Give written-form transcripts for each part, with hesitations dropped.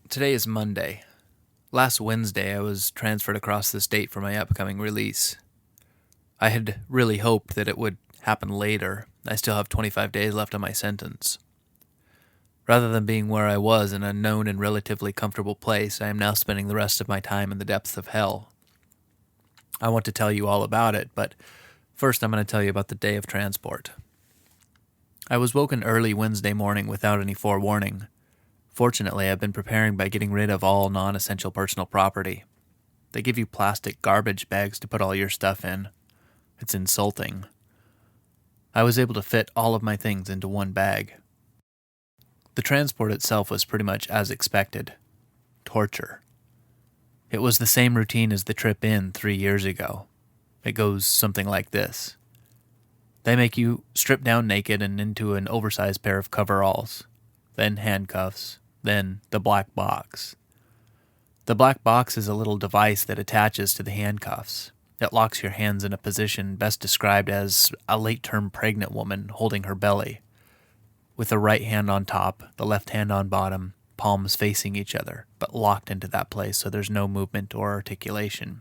Today is Monday. Last Wednesday, I was transferred across the state for my upcoming release. I had really hoped that it would happen later. I still have 25 days left on my sentence. Rather than being where I was in a known and relatively comfortable place, I am now spending the rest of my time in the depths of hell. I want to tell you all about it, but first I'm going to tell you about the day of transport. I was woken early Wednesday morning without any forewarning. Fortunately, I've been preparing by getting rid of all non-essential personal property. They give you plastic garbage bags to put all your stuff in. It's insulting. I was able to fit all of my things into one bag. The transport itself was pretty much as expected. Torture. It was the same routine as the trip in 3 years ago. It goes something like this. They make you strip down naked and into an oversized pair of coveralls, then handcuffs, then the black box. The black box is a little device that attaches to the handcuffs. It locks your hands in a position best described as a late-term pregnant woman holding her belly, with the right hand on top, the left hand on bottom, palms facing each other, but locked into that place so there's no movement or articulation.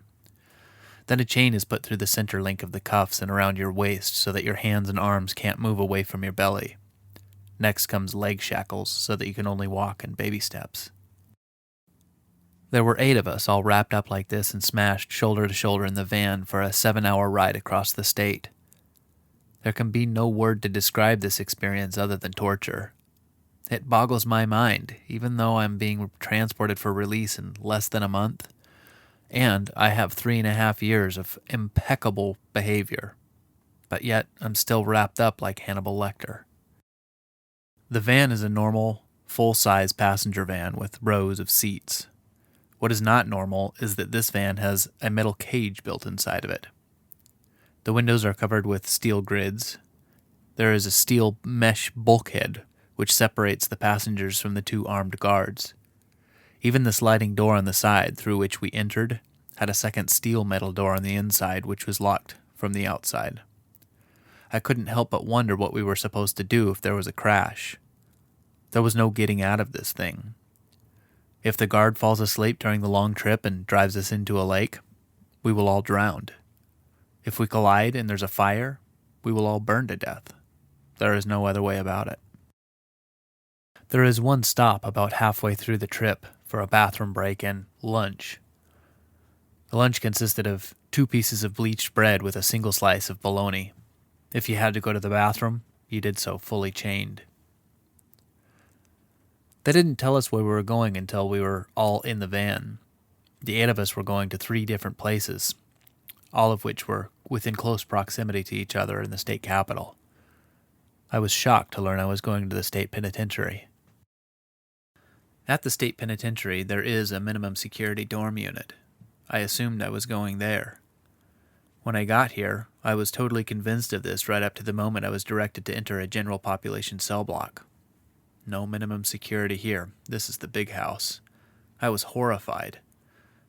Then a chain is put through the center link of the cuffs and around your waist so that your hands and arms can't move away from your belly. Next comes leg shackles so that you can only walk in baby steps. There were 8 of us all wrapped up like this and smashed shoulder to shoulder in the van for a 7-hour ride across the state. There can be no word to describe this experience other than torture. It boggles my mind, even though I'm being transported for release in less than a month, and I have 3.5 years of impeccable behavior, but yet I'm still wrapped up like Hannibal Lecter. The van is a normal, full-size passenger van with rows of seats. What is not normal is that this van has a metal cage built inside of it. The windows are covered with steel grids. There is a steel mesh bulkhead which separates the passengers from the 2 armed guards. Even the sliding door on the side through which we entered had a second steel metal door on the inside which was locked from the outside. I couldn't help but wonder what we were supposed to do if there was a crash. There was no getting out of this thing. If the guard falls asleep during the long trip and drives us into a lake, we will all drown. If we collide and there's a fire, we will all burn to death. There is no other way about it. There is one stop about halfway through the trip for a bathroom break and lunch. The lunch consisted of 2 pieces of bleached bread with a single slice of bologna. If you had to go to the bathroom, you did so fully chained. They didn't tell us where we were going until we were all in the van. The 8 of us were going to 3 different places, all of which were within close proximity to each other in the state capital. I was shocked to learn I was going to the state penitentiary. At the state penitentiary, there is a minimum security dorm unit. I assumed I was going there. When I got here, I was totally convinced of this right up to the moment I was directed to enter a general population cell block. No minimum security here. This is the big house. I was horrified.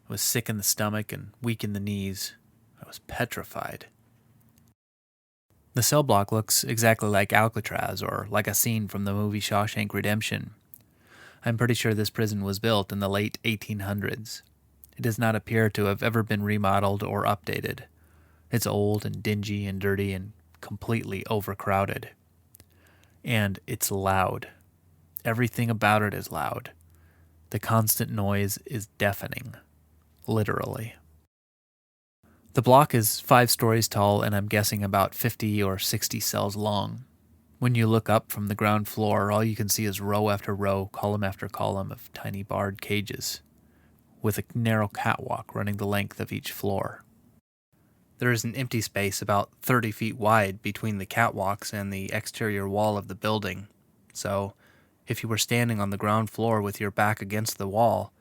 I was sick in the stomach and weak in the knees. I was petrified. The cell block looks exactly like Alcatraz or like a scene from the movie Shawshank Redemption. I'm pretty sure this prison was built in the late 1800s. It does not appear to have ever been remodeled or updated. It's old and dingy and dirty and completely overcrowded. And it's loud. Everything about it is loud. The constant noise is deafening. Literally. The block is 5 stories tall and I'm guessing about 50 or 60 cells long. When you look up from the ground floor, all you can see is row after row, column after column of tiny barred cages, with a narrow catwalk running the length of each floor. There is an empty space about 30 feet wide between the catwalks and the exterior wall of the building, so if you were standing on the ground floor with your back against the wall,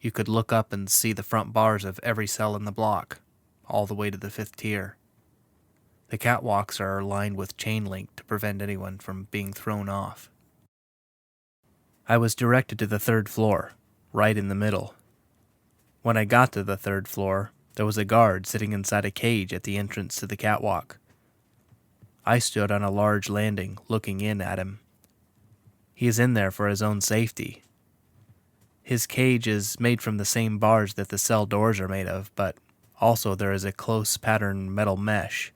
you could look up and see the front bars of every cell in the block, all the way to the 5th tier. The catwalks are lined with chain link to prevent anyone from being thrown off. I was directed to the 3rd floor, right in the middle. When I got to the 3rd floor, there was a guard sitting inside a cage at the entrance to the catwalk. I stood on a large landing, looking in at him. He is in there for his own safety. His cage is made from the same bars that the cell doors are made of, but also there is a close pattern metal mesh.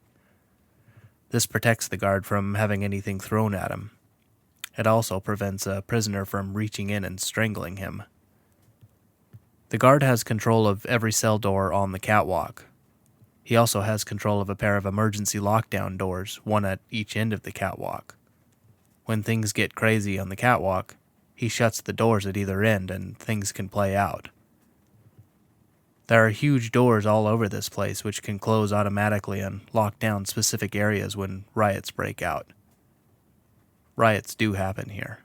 This protects the guard from having anything thrown at him. It also prevents a prisoner from reaching in and strangling him. The guard has control of every cell door on the catwalk. He also has control of a pair of emergency lockdown doors, one at each end of the catwalk. When things get crazy on the catwalk, he shuts the doors at either end and things can play out. There are huge doors all over this place which can close automatically and lock down specific areas when riots break out. Riots do happen here.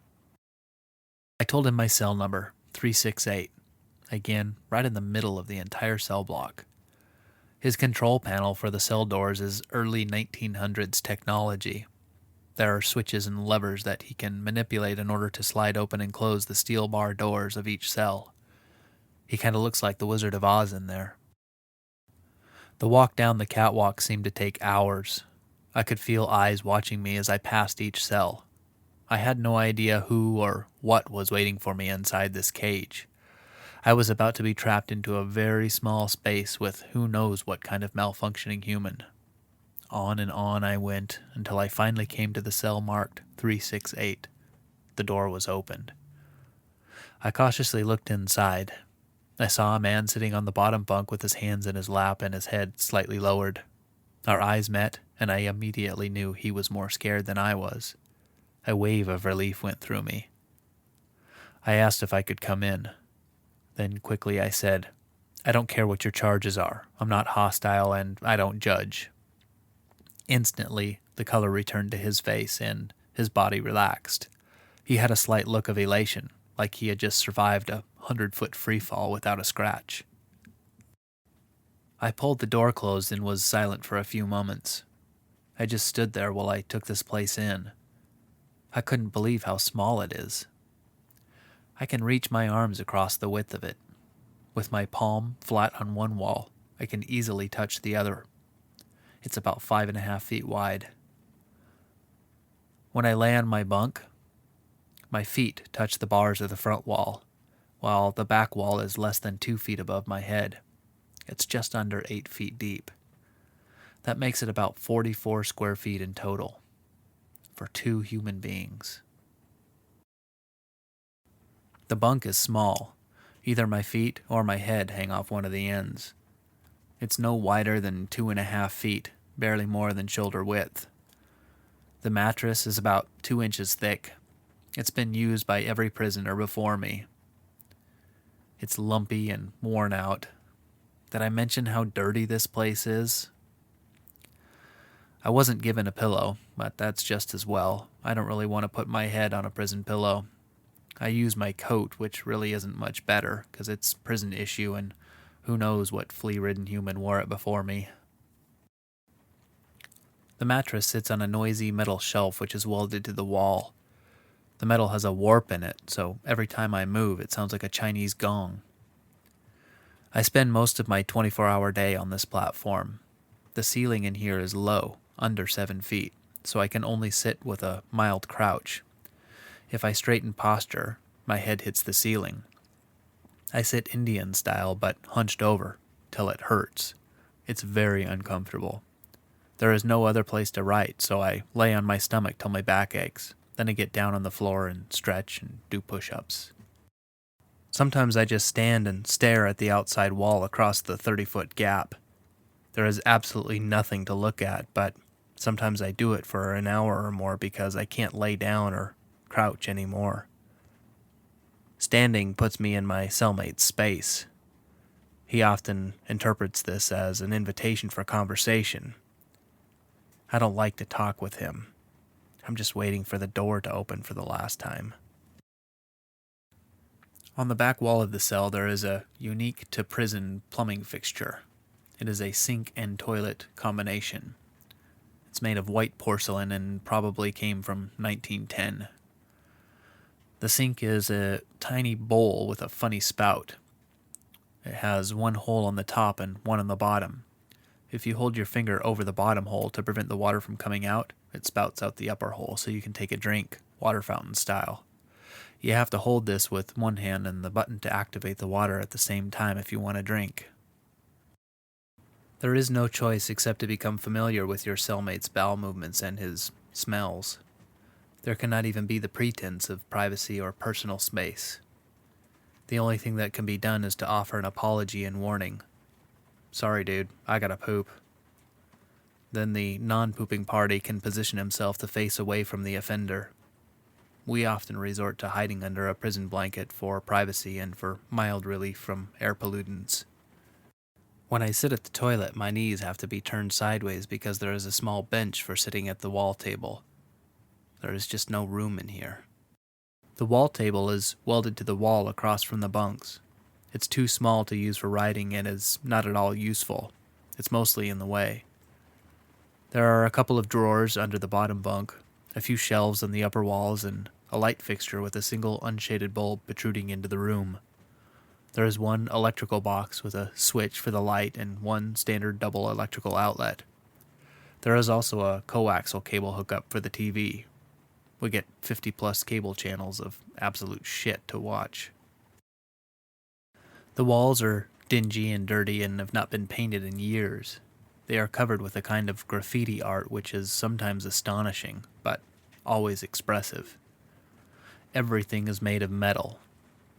I told him my cell number, 368. Again, right in the middle of the entire cell block. His control panel for the cell doors is early 1900s technology. There are switches and levers that he can manipulate in order to slide open and close the steel bar doors of each cell. He kind of looks like the Wizard of Oz in there. The walk down the catwalk seemed to take hours. I could feel eyes watching me as I passed each cell. I had no idea who or what was waiting for me inside this cage. I was about to be trapped into a very small space with who knows what kind of malfunctioning human. On and on I went until I finally came to the cell marked 368. The door was opened. I cautiously looked inside. I saw a man sitting on the bottom bunk with his hands in his lap and his head slightly lowered. Our eyes met, and I immediately knew he was more scared than I was. A wave of relief went through me. I asked if I could come in. Then quickly I said, "I don't care what your charges are. I'm not hostile and I don't judge." Instantly, the color returned to his face and his body relaxed. He had a slight look of elation, like he had just survived a 100-foot freefall without a scratch. I pulled the door closed and was silent for a few moments. I just stood there while I took this place in. I couldn't believe how small it is. I can reach my arms across the width of it. With my palm flat on one wall, I can easily touch the other. It's about 5.5 feet wide. When I lay on my bunk, my feet touch the bars of the front wall, while the back wall is less than 2 feet above my head. It's just under 8 feet deep. That makes it about 44 square feet in total, for 2 human beings. The bunk is small. Either my feet or my head hang off one of the ends. It's no wider than 2.5 feet, barely more than shoulder width. The mattress is about 2 inches thick. It's been used by every prisoner before me. It's lumpy and worn out. Did I mention how dirty this place is? I wasn't given a pillow, but that's just as well. I don't really want to put my head on a prison pillow. I use my coat, which really isn't much better, because it's prison issue and who knows what flea-ridden human wore it before me. The mattress sits on a noisy metal shelf which is welded to the wall. The metal has a warp in it, so every time I move it sounds like a Chinese gong. I spend most of my 24-hour day on this platform. The ceiling in here is low, under 7 feet, so I can only sit with a mild crouch. If I straighten posture, my head hits the ceiling. I sit Indian style, but hunched over, till it hurts. It's very uncomfortable. There is no other place to write, so I lay on my stomach till my back aches. Then I get down on the floor and stretch and do push-ups. Sometimes I just stand and stare at the outside wall across the 30-foot gap. There is absolutely nothing to look at, but sometimes I do it for an hour or more because I can't lay down or crouch anymore. Standing puts me in my cellmate's space. He often interprets this as an invitation for conversation. I don't like to talk with him. I'm just waiting for the door to open for the last time. On the back wall of the cell there is a unique to prison plumbing fixture. It is a sink and toilet combination. It's made of white porcelain and probably came from 1910. The sink is a tiny bowl with a funny spout. It has one hole on the top and one on the bottom. If you hold your finger over the bottom hole to prevent the water from coming out, it spouts out the upper hole so you can take a drink, water fountain style. You have to hold this with one hand and the button to activate the water at the same time if you want to drink. There is no choice except to become familiar with your cellmate's bowel movements and his smells. There cannot even be the pretense of privacy or personal space. The only thing that can be done is to offer an apology and warning. Sorry, dude, I gotta poop. Then the non-pooping party can position himself to face away from the offender. We often resort to hiding under a prison blanket for privacy and for mild relief from air pollutants. When I sit at the toilet, my knees have to be turned sideways because there is a small bench for sitting at the wall table. There is just no room in here. The wall table is welded to the wall across from the bunks. It's too small to use for writing and is not at all useful. It's mostly in the way. There are a couple of drawers under the bottom bunk, a few shelves on the upper walls, and a light fixture with a single unshaded bulb protruding into the room. There is one electrical box with a switch for the light and one standard double electrical outlet. There is also a coaxial cable hookup for the TV. We get 50-plus cable channels of absolute shit to watch. The walls are dingy and dirty and have not been painted in years. They are covered with a kind of graffiti art which is sometimes astonishing, but always expressive. Everything is made of metal.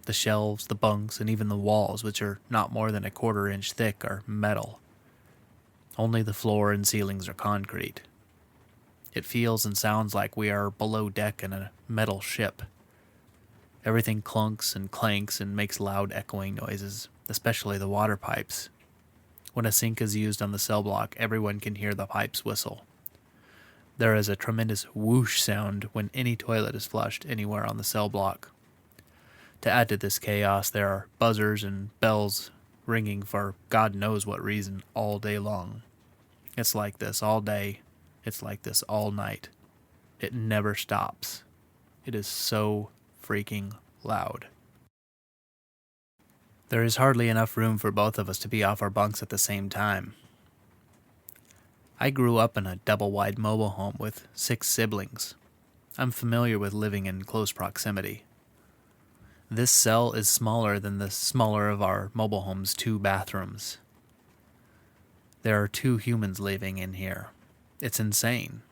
The shelves, the bunks, and even the walls, which are not more than a quarter-inch thick, are metal. Only the floor and ceilings are concrete. It feels and sounds like we are below deck in a metal ship. Everything clunks and clanks and makes loud echoing noises, especially the water pipes. When a sink is used on the cell block, everyone can hear the pipes whistle. There is a tremendous whoosh sound when any toilet is flushed anywhere on the cell block. To add to this chaos, there are buzzers and bells ringing for God knows what reason all day long. It's like this all day. It's like this all night. It never stops. It is so freaking loud. There is hardly enough room for both of us to be off our bunks at the same time. I grew up in a double-wide mobile home with 6 siblings. I'm familiar with living in close proximity. This cell is smaller than the smaller of our mobile home's 2 bathrooms. There are 2 humans living in here. It's insane.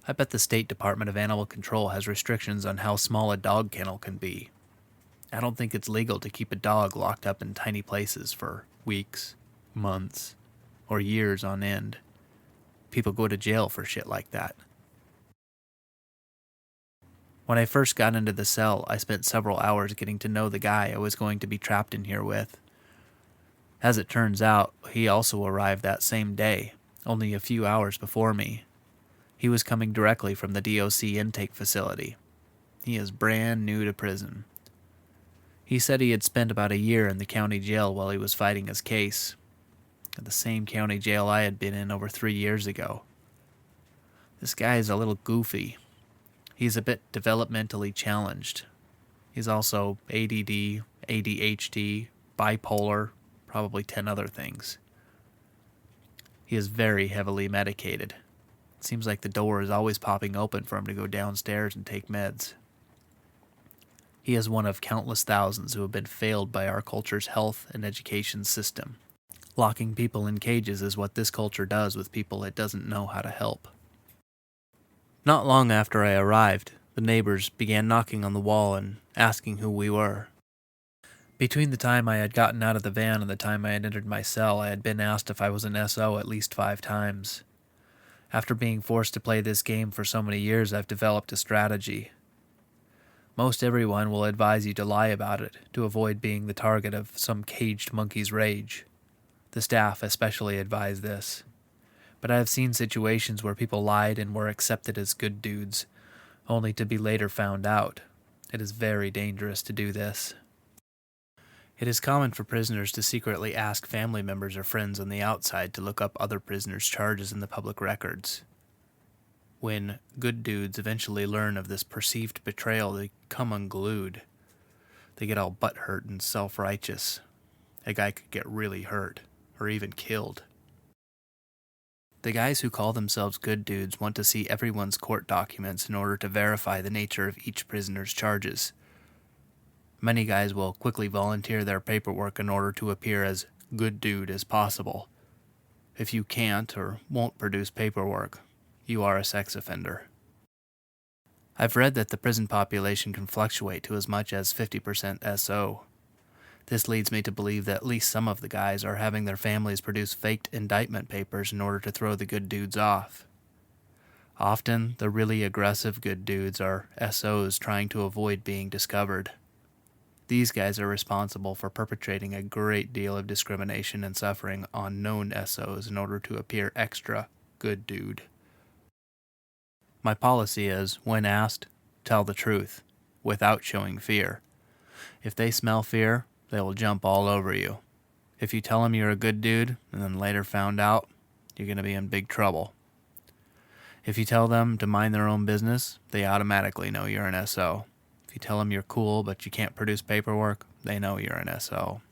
I bet the State Department of Animal Control has restrictions on how small a dog kennel can be. I don't think it's legal to keep a dog locked up in tiny places for weeks, months, or years on end. People go to jail for shit like that. When I first got into the cell, I spent several hours getting to know the guy I was going to be trapped in here with. As it turns out, he also arrived that same day, only a few hours before me. He was coming directly from the DOC intake facility. He is brand new to prison. He said he had spent about a year in the county jail while he was fighting his case, at the same county jail I had been in over 3 years ago. This guy is a little goofy. He's a bit developmentally challenged. He's also ADD, ADHD, bipolar, probably 10 other things. He is very heavily medicated. It seems like the door is always popping open for him to go downstairs and take meds. He is one of countless thousands who have been failed by our culture's health and education system. Locking people in cages is what this culture does with people it doesn't know how to help. Not long after I arrived, the neighbors began knocking on the wall and asking who we were. Between the time I had gotten out of the van and the time I had entered my cell, I had been asked if I was an SO at least 5 times. After being forced to play this game for so many years, I've developed a strategy. Most everyone will advise you to lie about it, to avoid being the target of some caged monkey's rage. The staff especially advise this. But I have seen situations where people lied and were accepted as good dudes, only to be later found out. It is very dangerous to do this. It is common for prisoners to secretly ask family members or friends on the outside to look up other prisoners' charges in the public records. When good dudes eventually learn of this perceived betrayal, they come unglued. They get all butthurt and self-righteous. A guy could get really hurt, or even killed. The guys who call themselves good dudes want to see everyone's court documents in order to verify the nature of each prisoner's charges. Many guys will quickly volunteer their paperwork in order to appear as good dude as possible. If you can't or won't produce paperwork, you are a sex offender. I've read that the prison population can fluctuate to as much as 50% SO. This leads me to believe that at least some of the guys are having their families produce faked indictment papers in order to throw the good dudes off. Often, the really aggressive good dudes are SOs trying to avoid being discovered. These guys are responsible for perpetrating a great deal of discrimination and suffering on known SOs in order to appear extra good dude. My policy is, when asked, tell the truth, without showing fear. If they smell fear, they will jump all over you. If you tell them you're a good dude and then later found out, you're going to be in big trouble. If you tell them to mind their own business, they automatically know you're an SO. If you tell them you're cool but you can't produce paperwork, they know you're an SO.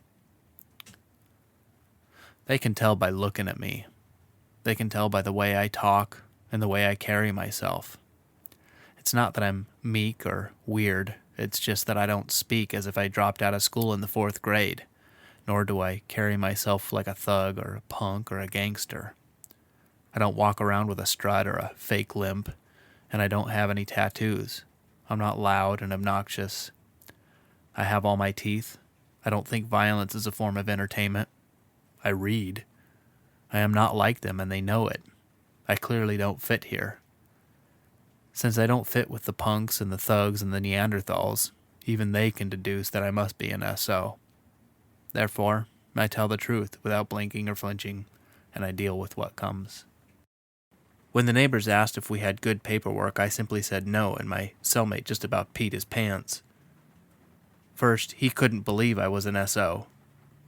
They can tell by looking at me. They can tell by the way I talk and the way I carry myself. It's not that I'm meek or weird. It's just that I don't speak as if I dropped out of school in the 4th grade, nor do I carry myself like a thug or a punk or a gangster. I don't walk around with a strut or a fake limp, and I don't have any tattoos. I'm not loud and obnoxious. I have all my teeth. I don't think violence is a form of entertainment. I read. I am not like them, and they know it. I clearly don't fit here. Since I don't fit with the punks and the thugs and the Neanderthals, even they can deduce that I must be an SO. Therefore, I tell the truth without blinking or flinching, and I deal with what comes. When the neighbors asked if we had good paperwork, I simply said no, and my cellmate just about peed his pants. First, he couldn't believe I was an SO.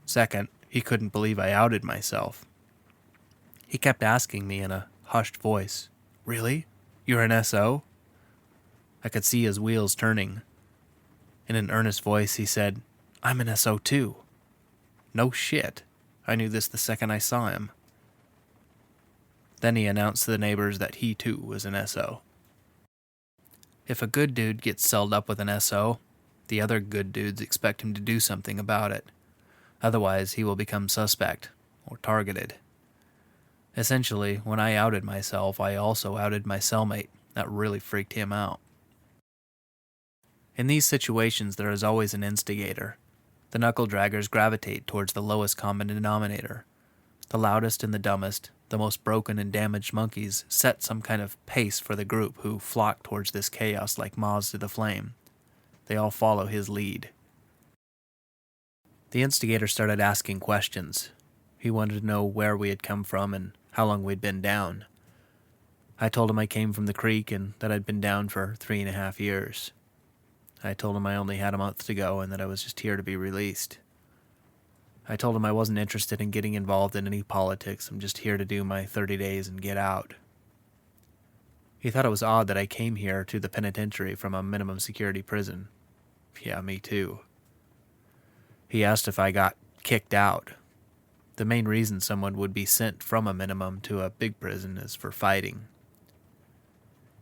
Second, he couldn't believe I outed myself. He kept asking me in a hushed voice, "Really? You're an SO?" I could see his wheels turning. In an earnest voice, he said, "I'm an SO too." No shit. I knew this the second I saw him. Then he announced to the neighbors that he too was an SO. If a good dude gets celled up with an SO, the other good dudes expect him to do something about it. Otherwise, he will become suspect or targeted. Essentially, when I outed myself, I also outed my cellmate. That really freaked him out. In these situations, there is always an instigator. The knuckle draggers gravitate towards the lowest common denominator. The loudest and the dumbest, the most broken and damaged monkeys set some kind of pace for the group who flock towards this chaos like moths to the flame. They all follow his lead. The instigator started asking questions. He wanted to know where we had come from and how long we'd been down. I told him I came from the creek and that I'd been down for 3.5 years. I told him I only had a month to go and that I was just here to be released. I told him I wasn't interested in getting involved in any politics. I'm just here to do my 30 days and get out. He thought it was odd that I came here to the penitentiary from a minimum security prison. Yeah, me too. He asked if I got kicked out. The main reason someone would be sent from a minimum to a big prison is for fighting.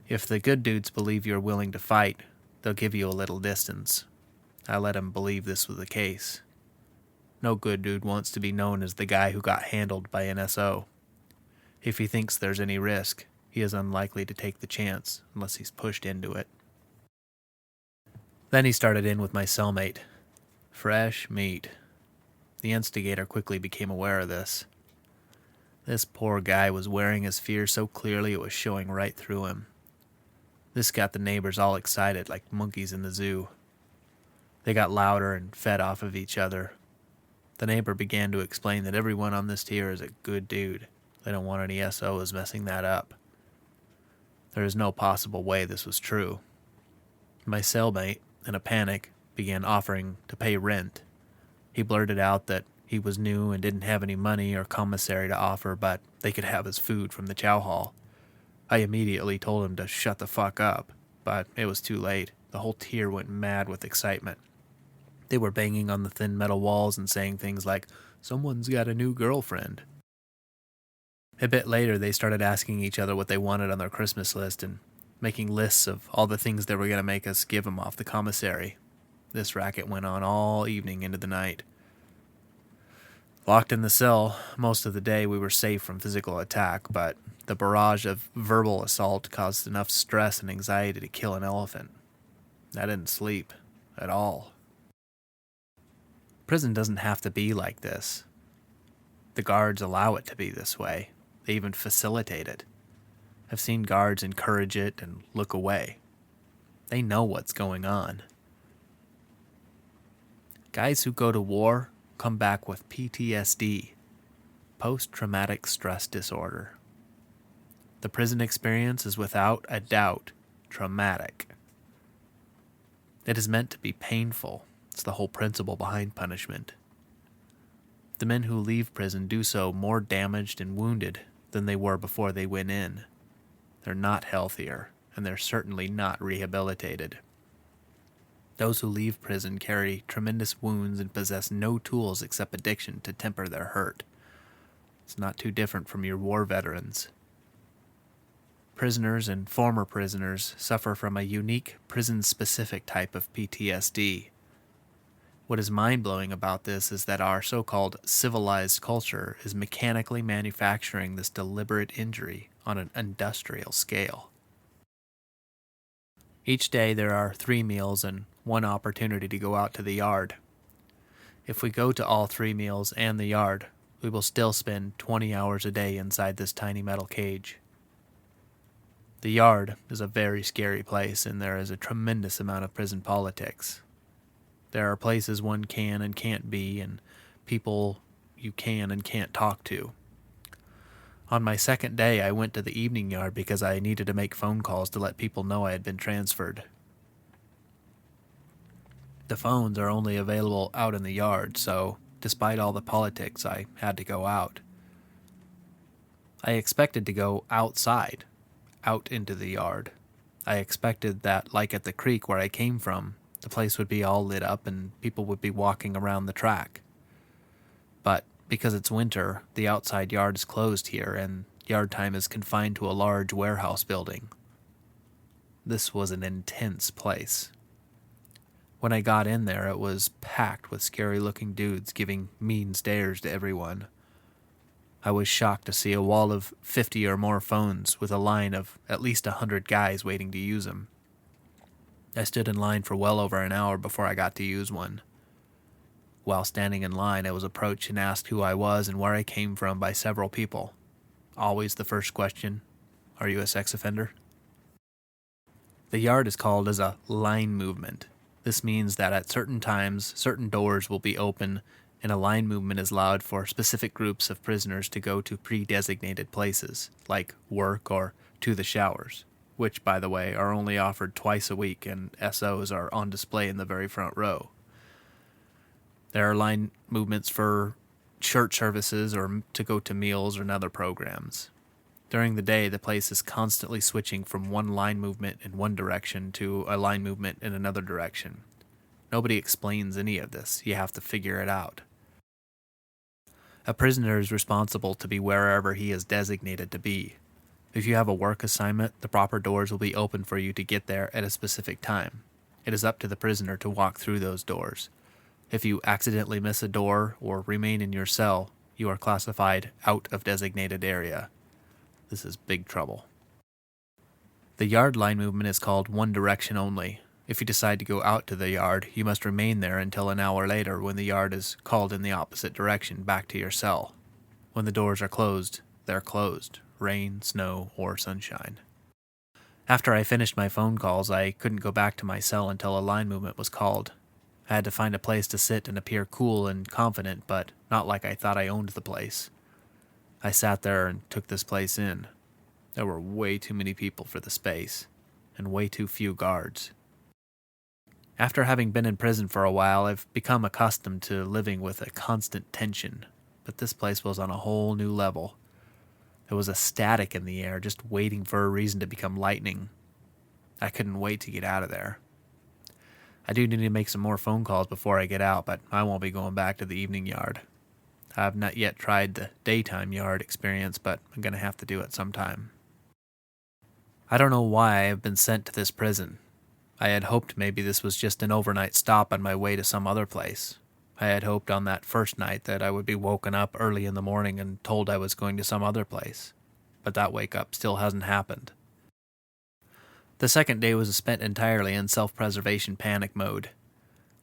If the good dudes believe you're willing to fight, they'll give you a little distance. I let him believe this was the case. No good dude wants to be known as the guy who got handled by an SO. If he thinks there's any risk, he is unlikely to take the chance unless he's pushed into it. Then he started in with my cellmate. Fresh meat. The instigator quickly became aware of this. This poor guy was wearing his fear so clearly it was showing right through him. This got the neighbors all excited like monkeys in the zoo. They got louder and fed off of each other. The neighbor began to explain that everyone on this tier is a good dude. They don't want any SOs messing that up. There is no possible way this was true. My cellmate, in a panic, began offering to pay rent. He blurted out that he was new and didn't have any money or commissary to offer, but they could have his food from the chow hall. I immediately told him to shut the fuck up, but it was too late. The whole tier went mad with excitement. They were banging on the thin metal walls and saying things like, "Someone's got a new girlfriend." A bit later, they started asking each other what they wanted on their Christmas list and making lists of all the things they were going to make us give them off the commissary. This racket went on all evening into the night. Locked in the cell, most of the day we were safe from physical attack, but the barrage of verbal assault caused enough stress and anxiety to kill an elephant. I didn't sleep at all. Prison doesn't have to be like this. The guards allow it to be this way. They even facilitate it. I've seen guards encourage it and look away. They know what's going on. Guys who go to war come back with PTSD, post-traumatic stress disorder. The prison experience is without a doubt traumatic. It is meant to be painful. It's the whole principle behind punishment. The men who leave prison do so more damaged and wounded than they were before they went in. They're not healthier, and they're certainly not rehabilitated. Those who leave prison carry tremendous wounds and possess no tools except addiction to temper their hurt. It's not too different from your war veterans. Prisoners and former prisoners suffer from a unique prison-specific type of PTSD. What is mind-blowing about this is that our so-called civilized culture is mechanically manufacturing this deliberate injury on an industrial scale. Each day there are 3 meals and 1 opportunity to go out to the yard. If we go to all 3 meals and the yard, we will still spend 20 hours a day inside this tiny metal cage. The yard is a very scary place, and there is a tremendous amount of prison politics. There are places one can and can't be, and people you can and can't talk to. On my second day, I went to the evening yard because I needed to make phone calls to let people know I had been transferred. The phones are only available out in the yard, so despite all the politics, I had to go out. I expected to go outside, out into the yard. I expected that, like at the creek where I came from, the place would be all lit up and people would be walking around the track. But because it's winter, the outside yard is closed here and yard time is confined to a large warehouse building. This was an intense place. When I got in there, it was packed with scary-looking dudes giving mean stares to everyone. I was shocked to see a wall of 50 or more phones with a line of at least 100 guys waiting to use them. I stood in line for well over an hour before I got to use one. While standing in line, I was approached and asked who I was and where I came from by several people. Always the first question, "Are you a sex offender?" The yard is called as a line movement. This means that at certain times, certain doors will be open and a line movement is allowed for specific groups of prisoners to go to pre-designated places, like work or to the showers, which, by the way, are only offered twice a week and SOs are on display in the very front row. There are line movements for church services or to go to meals or other programs. During the day, the place is constantly switching from one line movement in one direction to a line movement in another direction. Nobody explains any of this. You have to figure it out. A prisoner is responsible to be wherever he is designated to be. If you have a work assignment, the proper doors will be open for you to get there at a specific time. It is up to the prisoner to walk through those doors. If you accidentally miss a door or remain in your cell, you are classified out of designated area. This is big trouble. The yard line movement is called one direction only. If you decide to go out to the yard, you must remain there until an hour later when the yard is called in the opposite direction back to your cell. When the doors are closed, they're closed, rain, snow, or sunshine. After I finished my phone calls, I couldn't go back to my cell until a line movement was called. I had to find a place to sit and appear cool and confident, but not like I thought I owned the place. I sat there and took this place in. There were way too many people for the space, and way too few guards. After having been in prison for a while, I've become accustomed to living with a constant tension, but this place was on a whole new level. There was a static in the air, just waiting for a reason to become lightning. I couldn't wait to get out of there. I do need to make some more phone calls before I get out, but I won't be going back to the evening yard. I've not yet tried the daytime yard experience, but I'm going to have to do it sometime. I don't know why I've been sent to this prison. I had hoped maybe this was just an overnight stop on my way to some other place. I had hoped on that first night that I would be woken up early in the morning and told I was going to some other place. But that wake up still hasn't happened. The second day was spent entirely in self-preservation panic mode.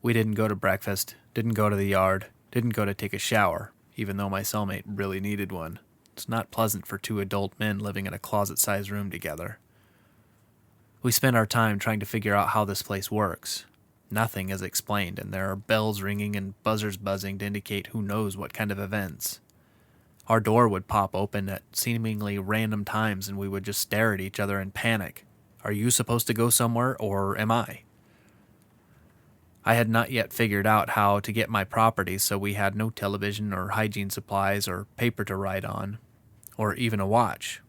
We didn't go to breakfast, didn't go to the yard, didn't go to take a shower, even though my cellmate really needed one. It's not pleasant for two adult men living in a closet-sized room together. We spent our time trying to figure out how this place works. Nothing is explained, and there are bells ringing and buzzers buzzing to indicate who knows what kind of events. Our door would pop open at seemingly random times, and we would just stare at each other in panic. Are you supposed to go somewhere, or am I? I had not yet figured out how to get my property, so we had no television or hygiene supplies or paper to write on, or even a watch.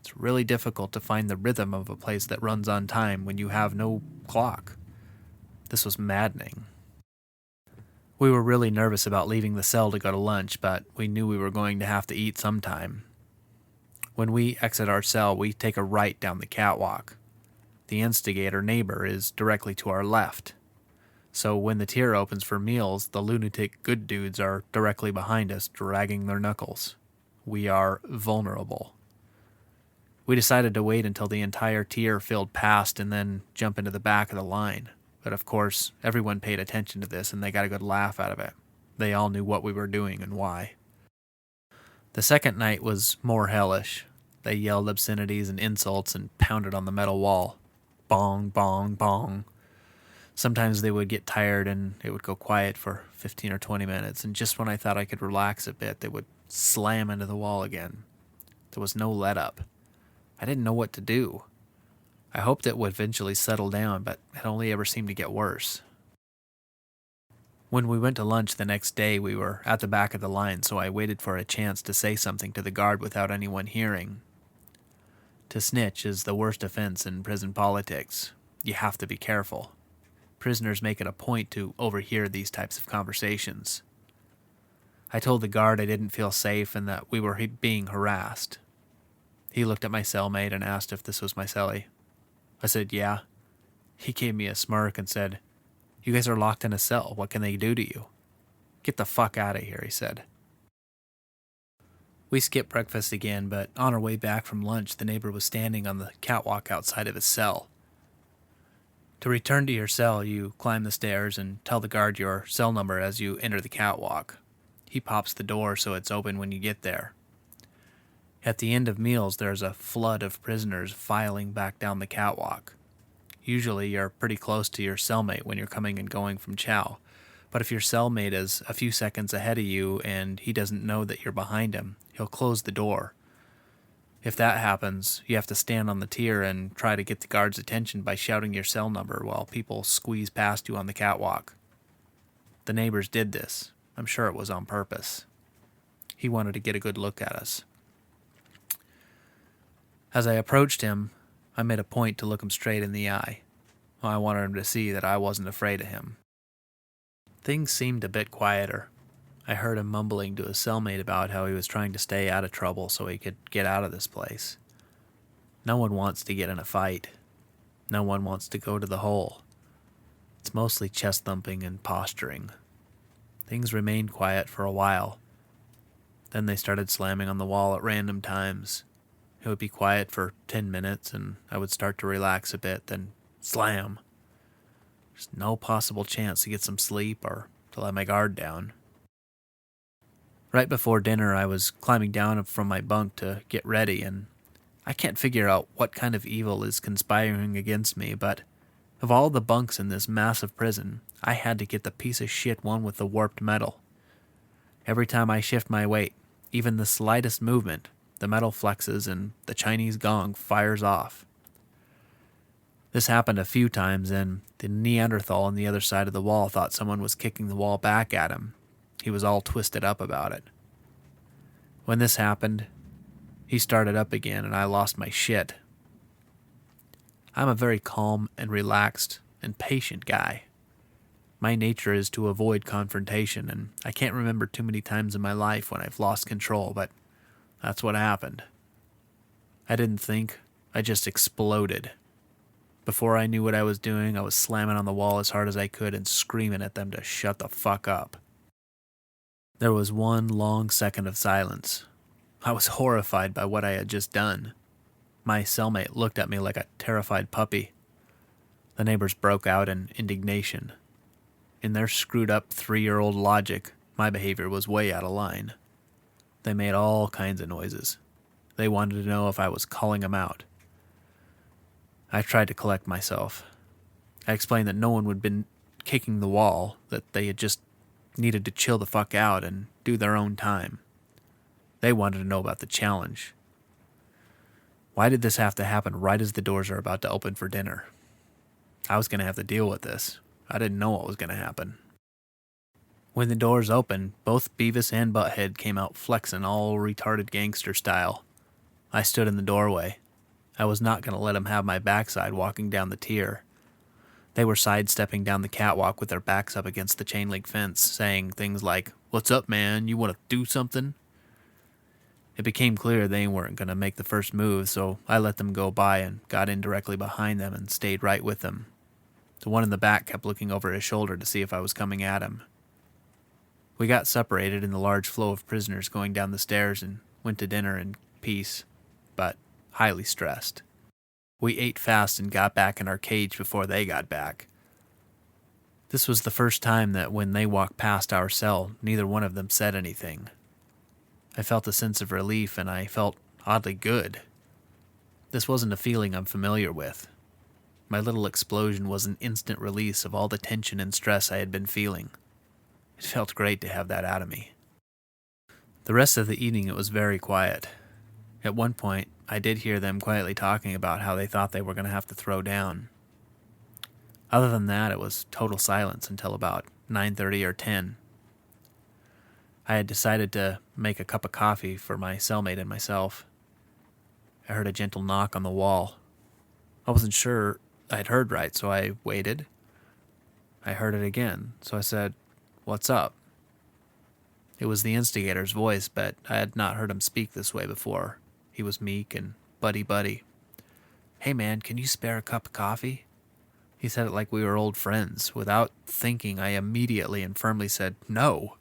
It's really difficult to find the rhythm of a place that runs on time when you have no clock. This was maddening. We were really nervous about leaving the cell to go to lunch, but we knew we were going to have to eat sometime. When we exit our cell, we take a right down the catwalk. The instigator neighbor is directly to our left. So when the tier opens for meals, the lunatic good dudes are directly behind us, dragging their knuckles. We are vulnerable. We decided to wait until the entire tier filled past and then jump into the back of the line. But of course, everyone paid attention to this and they got a good laugh out of it. They all knew what we were doing and why. The second night was more hellish. They yelled obscenities and insults and pounded on the metal wall. Bong, bong, bong. Sometimes they would get tired and it would go quiet for 15 or 20 minutes, and just when I thought I could relax a bit, they would slam into the wall again. There was no let-up. I didn't know what to do. I hoped it would eventually settle down, but it only ever seemed to get worse. When we went to lunch the next day, we were at the back of the line, so I waited for a chance to say something to the guard without anyone hearing. To snitch is the worst offense in prison politics. You have to be careful. Prisoners make it a point to overhear these types of conversations. I told the guard I didn't feel safe and that we were being harassed. He looked at my cellmate and asked if this was my cellie. I said, yeah. He gave me a smirk and said, "You guys are locked in a cell. What can they do to you?" "Get the fuck out of here," he said. We skipped breakfast again, but on our way back from lunch, the neighbor was standing on the catwalk outside of his cell. To return to your cell, you climb the stairs and tell the guard your cell number as you enter the catwalk. He pops the door so it's open when you get there. At the end of meals, there's a flood of prisoners filing back down the catwalk. Usually you're pretty close to your cellmate when you're coming and going from chow, but if your cellmate is a few seconds ahead of you and he doesn't know that you're behind him, he'll close the door. If that happens, you have to stand on the tier and try to get the guard's attention by shouting your cell number while people squeeze past you on the catwalk. The neighbors did this. I'm sure it was on purpose. He wanted to get a good look at us. As I approached him, I made a point to look him straight in the eye. I wanted him to see that I wasn't afraid of him. Things seemed a bit quieter. I heard him mumbling to his cellmate about how he was trying to stay out of trouble so he could get out of this place. No one wants to get in a fight. No one wants to go to the hole. It's mostly chest thumping and posturing. Things remained quiet for a while. Then they started slamming on the wall at random times. It would be quiet for 10 minutes and I would start to relax a bit, then slam. There's no possible chance to get some sleep or to let my guard down. Right before dinner, I was climbing down from my bunk to get ready, and I can't figure out what kind of evil is conspiring against me, but of all the bunks in this massive prison, I had to get the piece of shit one with the warped metal. Every time I shift my weight, even the slightest movement, the metal flexes and the Chinese gong fires off. This happened a few times, and the Neanderthal on the other side of the wall thought someone was kicking the wall back at him. He was all twisted up about it. When this happened, he started up again and I lost my shit. I'm a very calm and relaxed and patient guy. My nature is to avoid confrontation, and I can't remember too many times in my life when I've lost control, but that's what happened. I didn't think, I just exploded. Before I knew what I was doing, I was slamming on the wall as hard as I could and screaming at them to shut the fuck up. There was one long second of silence. I was horrified by what I had just done. My cellmate looked at me like a terrified puppy. The neighbors broke out in indignation. In their screwed up 3-year-old logic, my behavior was way out of line. They made all kinds of noises. They wanted to know if I was calling them out. I tried to collect myself. I explained that no one had been kicking the wall, that they had just needed to chill the fuck out and do their own time. They wanted to know about the challenge. Why did this have to happen right as the doors are about to open for dinner? I was going to have to deal with this. I didn't know what was going to happen. When the doors opened, both Beavis and Butthead came out flexing all retarded gangster style. I stood in the doorway. I was not going to let them have my backside walking down the tier. They were sidestepping down the catwalk with their backs up against the chain link fence, saying things like, "What's up, man? You want to do something?" It became clear they weren't going to make the first move, so I let them go by and got in directly behind them and stayed right with them. The one in the back kept looking over his shoulder to see if I was coming at him. We got separated in the large flow of prisoners going down the stairs and went to dinner in peace, but highly stressed. We ate fast and got back in our cage before they got back. This was the first time that when they walked past our cell, neither one of them said anything. I felt a sense of relief, and I felt oddly good. This wasn't a feeling I'm familiar with. My little explosion was an instant release of all the tension and stress I had been feeling. It felt great to have that out of me. The rest of the evening it was very quiet. At one point, I did hear them quietly talking about how they thought they were going to have to throw down. Other than that, it was total silence until about 9:30 or 10. I had decided to make a cup of coffee for my cellmate and myself. I heard a gentle knock on the wall. I wasn't sure I'd heard right, so I waited. I heard it again, so I said, "What's up?" It was the instigator's voice, but I had not heard him speak this way before. He was meek and buddy-buddy. "Hey man, can you spare a cup of coffee?" He said it like we were old friends. Without thinking, I immediately and firmly said, "No."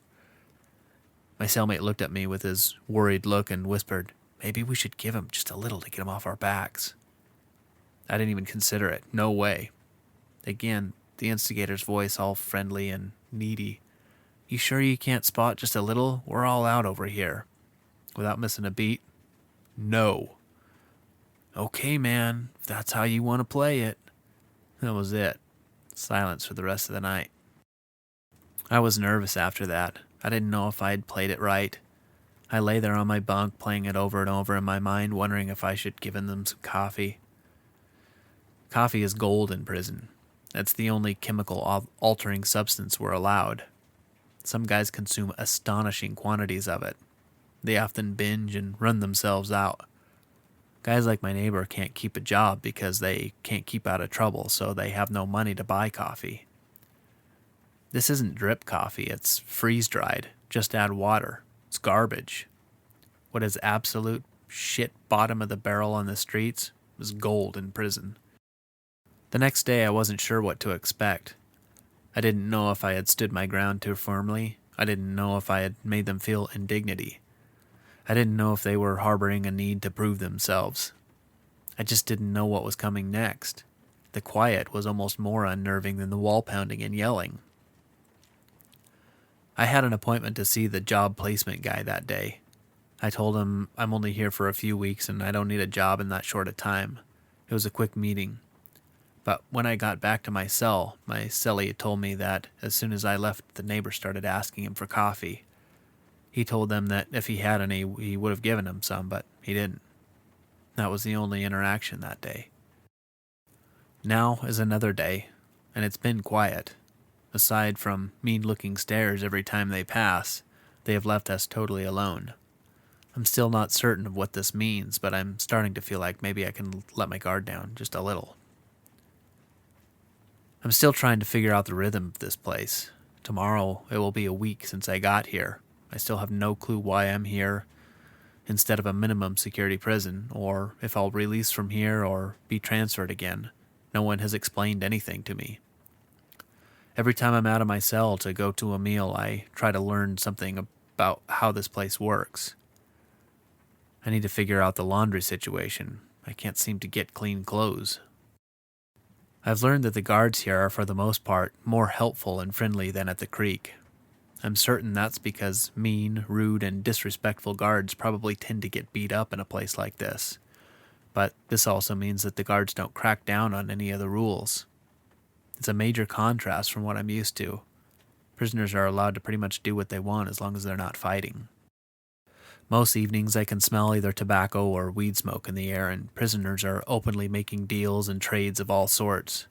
My cellmate looked at me with his worried look and whispered, "Maybe we should give him just a little to get him off our backs." I didn't even consider it. No way. Again, the instigator's voice, all friendly and needy. "You sure you can't spot just a little? We're all out over here." Without missing a beat, "No." "Okay, man, if that's how you want to play it." That was it. Silence for the rest of the night. I was nervous after that. I didn't know if I had played it right. I lay there on my bunk, playing it over and over in my mind, wondering if I should give them some coffee. Coffee is gold in prison. That's the only chemical altering substance we're allowed. Some guys consume astonishing quantities of it. They often binge and run themselves out. Guys like my neighbor can't keep a job because they can't keep out of trouble, so they have no money to buy coffee. This isn't drip coffee, it's freeze-dried. Just add water. It's garbage. What is absolute shit bottom of the barrel on the streets is gold in prison. The next day I wasn't sure what to expect. I didn't know if I had stood my ground too firmly. I didn't know if I had made them feel indignity. I didn't know if they were harboring a need to prove themselves. I just didn't know what was coming next. The quiet was almost more unnerving than the wall pounding and yelling. I had an appointment to see the job placement guy that day. I told him I'm only here for a few weeks and I don't need a job in that short a time. It was a quick meeting. But when I got back to my cell, my cellie told me that as soon as I left, the neighbor started asking him for coffee. He told them that if he had any, he would have given him some, but he didn't. That was the only interaction that day. Now is another day, and it's been quiet. Aside from mean-looking stares every time they pass, they have left us totally alone. I'm still not certain of what this means, but I'm starting to feel like maybe I can let my guard down just a little. I'm still trying to figure out the rhythm of this place. Tomorrow, it will be a week since I got here. I still have no clue why I'm here instead of a minimum security prison, or if I'll release from here or be transferred again. No one has explained anything to me. Every time I'm out of my cell to go to a meal, I try to learn something about how this place works. I need to figure out the laundry situation. I can't seem to get clean clothes. I've learned that the guards here are, for the most part, more helpful and friendly than at the creek. I'm certain that's because mean, rude, and disrespectful guards probably tend to get beat up in a place like this. But this also means that the guards don't crack down on any of the rules. It's a major contrast from what I'm used to. Prisoners are allowed to pretty much do what they want as long as they're not fighting. Most evenings I can smell either tobacco or weed smoke in the air, and prisoners are openly making deals and trades of all sorts.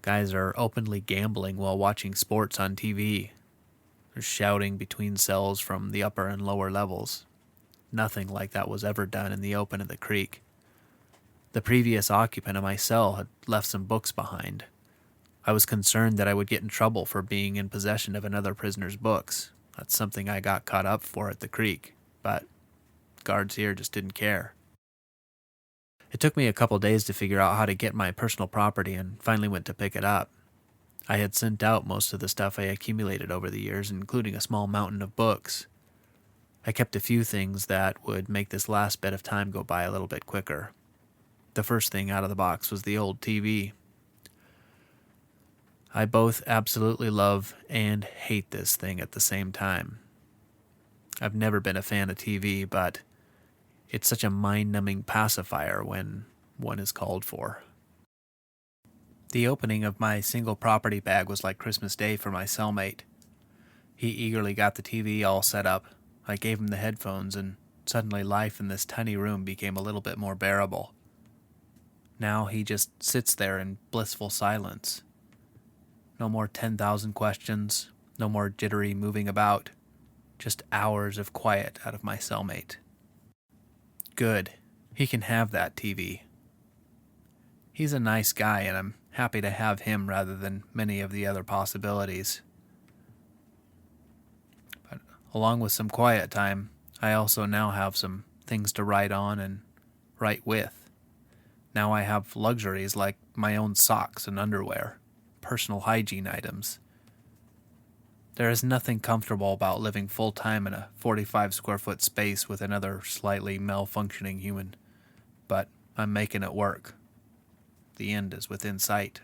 Guys are openly gambling while watching sports on TV. There's shouting between cells from the upper and lower levels. Nothing like that was ever done in the open of the creek. The previous occupant of my cell had left some books behind. I was concerned that I would get in trouble for being in possession of another prisoner's books. That's something I got caught up for at the creek, but guards here just didn't care. It took me a couple days to figure out how to get my personal property and finally went to pick it up. I had sent out most of the stuff I accumulated over the years, including a small mountain of books. I kept a few things that would make this last bit of time go by a little bit quicker. The first thing out of the box was the old TV. I both absolutely love and hate this thing at the same time. I've never been a fan of TV, but it's such a mind-numbing pacifier when one is called for. The opening of my single property bag was like Christmas Day for my cellmate. He eagerly got the TV all set up. I gave him the headphones, and suddenly life in this tiny room became a little bit more bearable. Now he just sits there in blissful silence. No more 10,000 questions, no more jittery moving about, just hours of quiet out of my cellmate. Good, he can have that TV. He's a nice guy, and I'm happy to have him rather than many of the other possibilities. But along with some quiet time, I also now have some things to write on and write with. Now I have luxuries like my own socks and underwear, personal hygiene items. There is nothing comfortable about living full-time in a 45-square-foot space with another slightly malfunctioning human, but I'm making it work. The end is within sight.